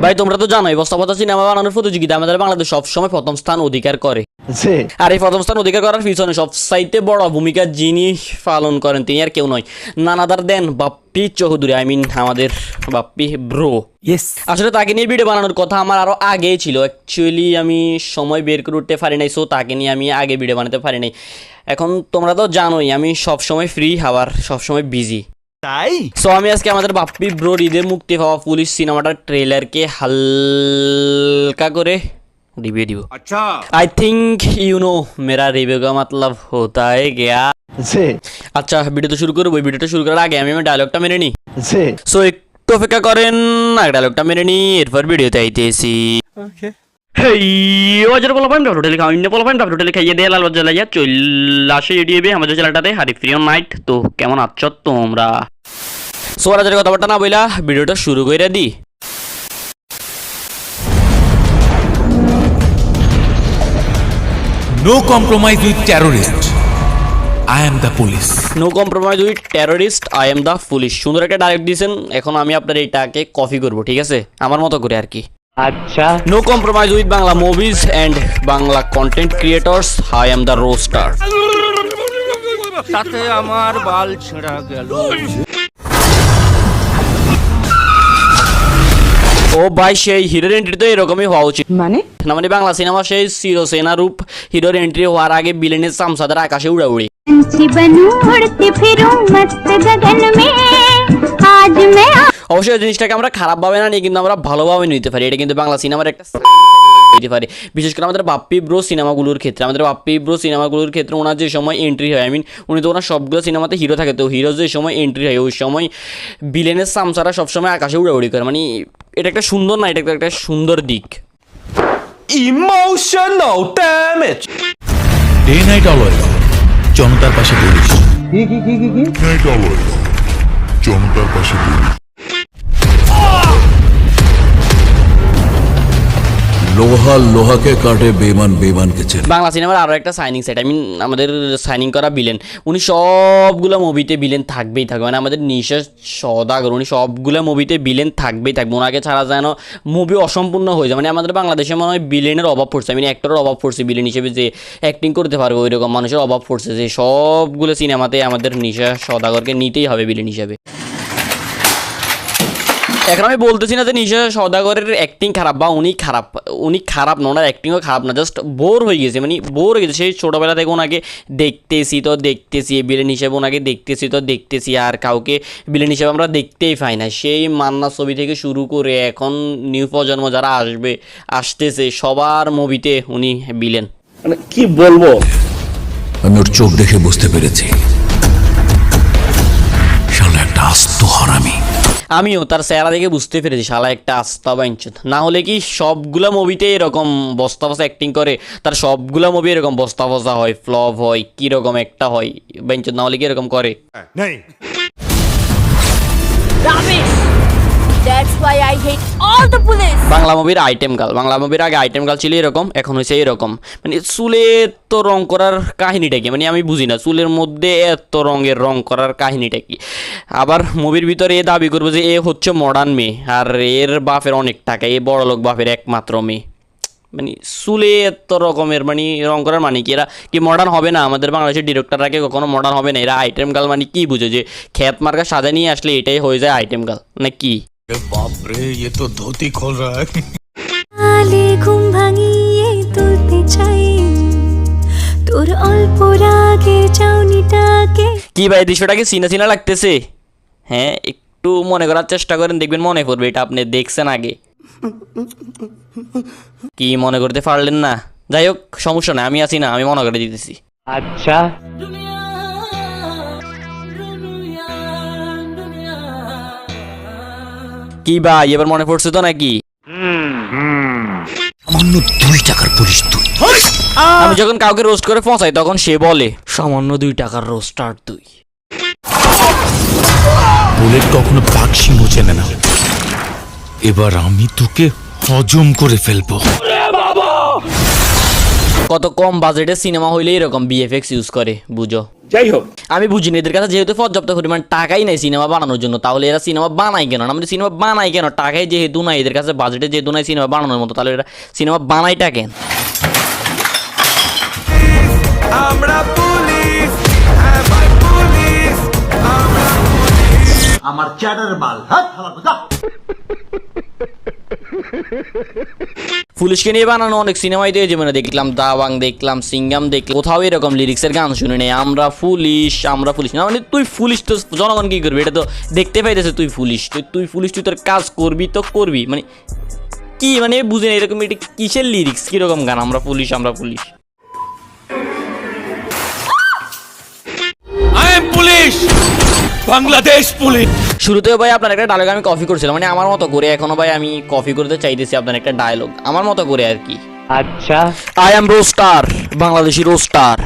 ভাই তোমরা তো জানোই বস্তাপচা সিনেমা বানানোর প্রতিযোগিতা আমাদের বাংলাদেশ সবসময় প্রথম স্থান অধিকার করে। আর এই প্রথম স্থান অধিকার করার পিছনে সবচাইতে বড় ভূমিকা যিনি পালন করেন তিনি আর কেউ নয়, নানাদার দেন বাপ্পি চৌধুরী, আমাদের বাপ্পি ব্রো। আসলে তাকে নিয়ে ভিডিও বানানোর কথা আমার আরো আগেই ছিল, অ্যাকচুয়ালি আমি সময় বের করে উঠতে পারি নাই, সো তাকে নিয়ে আমি আগে ভিডিও বানাতে পারি নাই। এখন তোমরা তো জানোই আমি সবসময় ফ্রি, আবার সবসময় বিজি, তাই সো আমি আজকে আমাদের বাপ্পি ব্রোর ঈদের মুক্তি পাওয়া পুলিশ সিনেমাটার ট্রেলারকে হালকা করে रिव्यू दियो। अच्छा आई थिंक यू नो मेरा रिव्यू का मतलब होता है क्या। अच्छा ভিডিও তো শুরু করব, ভিডিওটা শুরু করার আগে আমি ডায়লগটা মেনে নিই। সো একটু অপেক্ষা করেন, আগে ডায়লগটা মেনে নিই, এরপর ভিডিওতে আইতেছি। ওকে হেই ওয়াজার বলা পাইম টোটালি খাও ইন্নে বলা পাইম টোটালি খাইয়ে দিয়ে লাল বাজা লাইয়া চল আসে এডিএবে আমাদের চ্যানেলটাতে হারি ফ্রি অন নাইট। তো কেমন আছো তোমরা? সো ওয়াজার কথাবার্তা না বইলা ভিডিওটা শুরু কইরা দি। No compromise with terrorist. I am the police. No compromise with terrorist. I am the police. সুন্দর একটা ডায়লগ দিয়েছেন, এখন আমি আপনার এইটাকে কপি করব, ঠিক আছে, আমার মতো করে আর কি। আচ্ছা No compromise with Bangla movies and Bangla content creators. I am the roaster. সাথে আমার বাল ছেঁড়া গেল। ও ভাই সেই হিরোর এন্ট্রি তো এরকমই হওয়া উচিত, মানে না মানে বাংলা সিনেমা সেই চিরসেনা রূপ হিরোর এন্ট্রি হওয়ার আগে বিলেনের চামচাদের আকাশে উড়াউড়ি। অবশ্যই এই জিনিসটাকে আমরা খারাপ ভাবে না নিয়ে কিন্তু আমরা ভালোভাবে নিতে পারি, এটা কিন্তু বাংলা সিনেমার একটা নিতে পারে, বিশেষ করে আমাদের বাপ্পি ব্রো সিনেমাগুলোর ক্ষেত্রে। আমাদের বাপ্পি ব্রো সিনেমাগুলোর ক্ষেত্রে ওনার যে সময় এন্ট্রি হয়, উনি তো ওনার সবগুলো সিনেমাতে হিরো থাকে, তো হিরো যে সময় এন্ট্রি হয় ওই সময় বিলেনের চামচারা সবসময় আকাশে উড়াউড়ি করে, মানে এটা একটা সুন্দর না, এটা একটা সুন্দর দিক। Emotional damage. Day night always জনতার পাশে পুলিশ। কি নাইট অলওয়েজ জনতার পাশে পুলিশ। লোহা লোহাকে কাটে, বেমান বেমানকে চেনে। বাংলা সিনেমার আরও একটা সাইনিং সেট, আমাদের সাইনিং করা বিলেন, উনি সবগুলো মুভিতে বিলেন থাকবেই থাকবে, মানে আমাদের নিশা সওদাগর, উনি সবগুলো মুভিতে বিলেন থাকবেই থাকবে, ওনাকে ছাড়া যেন মুভি অসম্পূর্ণ হয়ে যায়। মানে আমাদের বাংলাদেশে মনে হয় বিলেনের অভাব পড়ছে, অ্যাক্টরের অভাব পড়ছে, বিলেন হিসেবে যে অ্যাক্টিং করতে পারবে ওই রকম মানুষের অভাব পড়ছে, যে সবগুলো সিনেমাতে আমাদের নিশা সওদাগরকে নিতেই হবে বিলেন হিসেবে। এখন আমি বলতেছি না যে নিশা সওদাগরের অ্যাক্টিং খারাপ বা উনি খারাপ না, ওনার অ্যাক্টিংও খারাপ না, জাস্ট বোর হয়ে গেছে, মানে বোর হয়ে গেছে। সেই ছোটোবেলা থেকে ওনাকে দেখতেছি বিলেন হিসেবে, ওনাকে দেখতেছি আর কাউকে বিলেন হিসেবে আমরা দেখতেই পাই না। সেই মান্না ছবি থেকে শুরু করে এখন নিউ প্রজন্ম যারা আসতেছে সবার মুভিতে উনি বিলেন। মানে কি বলবো, আমি ওর চোখ দেখে বুঝতে পেরেছি শালা একটা আস্ত হারামি। আমিও তার চেহারা দেখে বুঝতে পেরেছি শালা একটা আস্তা বাইঞ্চুত, না হলে কি সবগুলা মুভিতে এরকম বস্তা বস্তা অ্যাক্টিং করে, তার সবগুলা মুভি এরকম বস্তা বস্তা হয়, ফ্লপ হয়, কীরকম একটা হয় বাইঞ্চুত, না হলে কি এরকম করে? বাংলা মুভির আইটেম গার্ল, বাংলা মুভির আগে আইটেম গার্ল ছিল এরকম, এখন হয়েছে এরকম, মানে চুলে তো রং করার কাহিনীটা কি, মানে আমি বুঝি না চুলের মধ্যে এত রঙের রং করার কাহিনীটা কি। আবার মুভির ভিতরে এ দাবি করবো যে এ হচ্ছে মডার্ন মেয়ে, আর এর বাপের অনেক টাকা, এ বড়লোক বাপের একমাত্র মেয়ে, মানে চুলে এত রকমের মানে রং করার মানে কি, এরা কি মডার্ন হবে না? আমাদের বাংলাদেশের ডিরেক্টররাকে কখনো মডার্ন হবে না, এরা আইটেম গার্ল মানে কি বুঝে যে খ্যাত মার্কা সাজা নিয়ে আসলে এটাই হয়ে যায় আইটেম গার্ল, না কি? বাপ রে ये तो धोती खोल रहा है। আলে ঘুম ভাঙিয়ে তুলতে চাই তোর অল্প রাগে চাউনিটাকে। কি ভাই দৃশ্যটাকে চিনা লাগতেছে? হ্যাঁ একটু মনে করার চেষ্টা করেন, দেখবেন মনে পড়বে, এটা আপনি দেখছেন আগে, কি মনে করতে পারলেন না? যাই হোক সমস্যা নাই, আমি আছি না, আমি মনে করে দিতেছি। আচ্ছা কি ভাই এবার মনে পড়ছে তো নাকি? সামান্য 2 টাকার পুলিশ তুই। আমি যখন কাউকে রোস্ট করে পৌঁছাই তখন সে বলে সামান্য 2 টাকার রোস্টার তুই। বুলেট কখনো পাকশি মোচেনে না, এবার আমি তোকে হজম করে ফেলবো। কত কম বাজেটে সিনেমা হইলে এরকম বিএফএক্স ইউজ করে বুঝো। যাই হোক, আমি বুঝিনি এদের কাছে যেহেতু পর্যাপ্ত পরিমাণ টাকাই নেই সিনেমা বানানোর জন্য, তাহলে এরা সিনেমা বানায় কেন? আমাদের সিনেমা বানায় কেন? টাকাই যেহেতু নাই এদের কাছে, বাজেটে যেহেতু নাই সিনেমা বানানোর মতো, তাহলে এরা সিনেমা বানাইটা কেন? আমরা পুলিশ, হ্যাঁ ভাই পুলিশ, আমার চ্যাটার মাল হাত হালা কথা। পুলিশকে নিয়ে বানানো অনেক সিনেমাই দিয়ে জীবনে দেখলাম, দাওয়াং দেখলাম, সিঙ্গাম দেখলাম, কোথাও এরকম লিরিক্সের গান শুনে নেই, আমরা পুলিশ না, মানে তুই পুলিশ তো জনগণ কি করবি? এটা তো দেখতে পাইতেছে তুই পুলিশ, তুই পুলিশ, তুই তোর কাজ করবি তো করবি, মানে কি মানে বুঝে না এরকম, এটা কিসের লিরিক্স, কিরকম গান আমরা police? I am police, Bangladesh police. শুরুতেও ভাই আপনার একটা ডায়লগ আমি কপি করছিলাম, মানে আমার মতো করে, এখনো ভাই আমি কপি করতে চাইতেছি আপনার একটা ডায়লগ আমার মতো করে আর কি। আচ্ছা I am roaster, Bangladeshi roaster.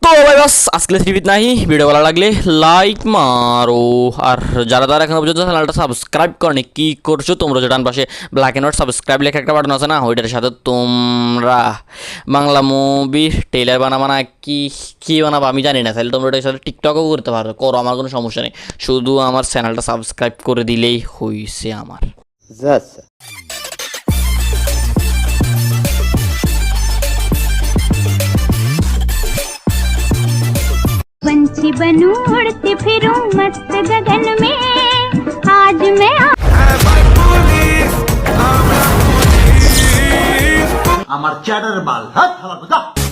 তো ভাই বাস আজকে টিভিতে নাই, ভিডিও ভালো লাগলে লাইক মারো, আর যারা এখন পর্যন্ত চ্যানেলটা সাবস্ক্রাইব করেনি কি করছো তোমরা? যে ডান পাশে ব্ল্যাক অ্যান্ড হোয়াইট সাবস্ক্রাইব লেখা একটা বাটন আছে না, ওইটার সাথে তোমরা বাংলা মুভি ট্রেলার বানাবা কি বানাবো আমি জানি না, তাহলে তোমরা ওটার সাথে টিকটকও করতে পারো, করো, আমার কোনো সমস্যা নেই, শুধু আমার চ্যানেলটা সাবস্ক্রাইব করে দিলেই হইছে আমার। पंछी बनूं उड़ती फिरूं मस्त गगन में आज मैं হ্যাঁ ভাই পুলিশ, আমরা পুলিশ। আমার চ্যাটার মাল হাত হালা কথা।